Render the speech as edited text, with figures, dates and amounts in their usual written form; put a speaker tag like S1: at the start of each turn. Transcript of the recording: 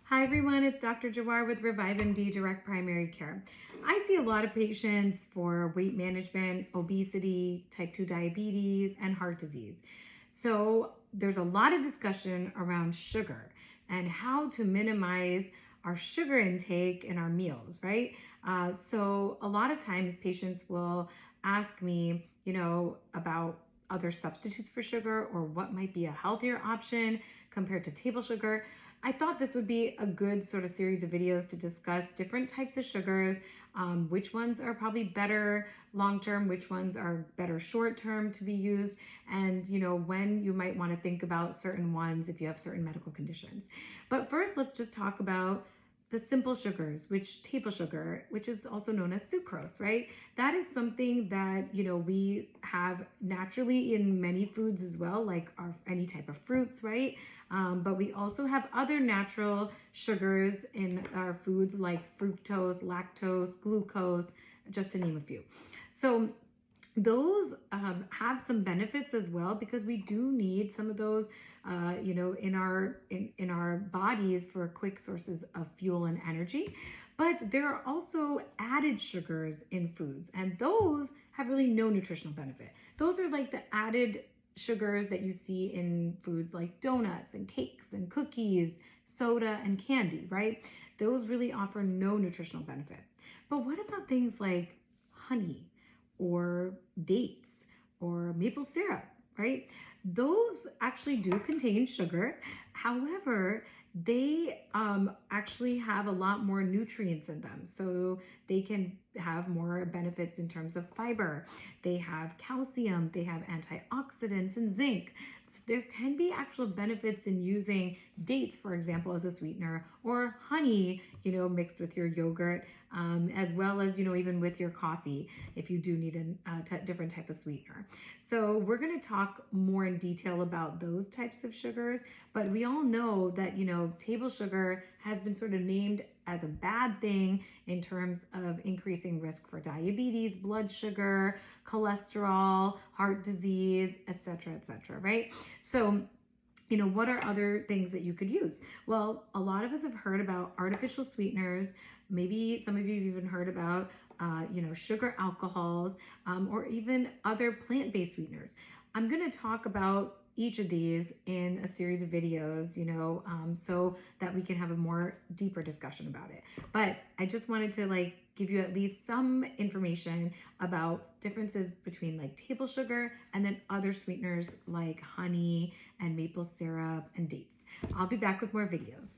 S1: Hi everyone, it's Dr. Jhawar with Revive MD Direct Primary Care. I see a lot of patients for weight management, obesity, type 2 diabetes, and heart disease. So there's a lot of discussion around sugar and how to minimize our sugar intake in our meals, right? So a lot of times patients will ask me, about other substitutes for sugar or what might be a healthier option compared to table sugar. I thought this would be a good sort of series of videos to discuss different types of sugars, which ones are probably better long-term, which ones are better short-term to be used, and when you might want to think about certain ones if you have certain medical conditions. But first, let's just talk about the simple sugars, which table sugar, which is also known as sucrose, right? That is something that, we have naturally in many foods as well, like any type of fruits, right? But we also have other natural sugars in our foods like fructose, lactose, glucose, just to name a few. So those have some benefits as well because we do need some of those in our bodies for quick sources of fuel and energy. But there are also added sugars in foods, and those have really no nutritional benefit. Those are like the added sugars that you see in foods like donuts and cakes and cookies, soda and candy, right? Those really offer no nutritional benefit. But what about things like honey or dates or maple syrup, right? Those actually do contain sugar. However, they actually have a lot more nutrients in them. So they can have more benefits in terms of fiber. They have calcium, they have antioxidants and zinc. So there can be actual benefits in using dates, for example, as a sweetener, or honey, mixed with your yogurt, as well as, even with your coffee, if you do need a different type of sweetener. So we're going to talk more in detail about those types of sugars, but we all know that, table sugar has been sort of named as a bad thing in terms of increasing risk for diabetes, blood sugar, cholesterol, heart disease, et cetera, right? So what are other things that you could use? Well, a lot of us have heard about artificial sweeteners. Maybe some of you have even heard about, sugar alcohols, or even other plant-based sweeteners. I'm going to talk about each of these in a series of videos, so that we can have a more deeper discussion about it. But I just wanted to give you at least some information about differences between table sugar and then other sweeteners like honey and maple syrup and dates. I'll be back with more videos.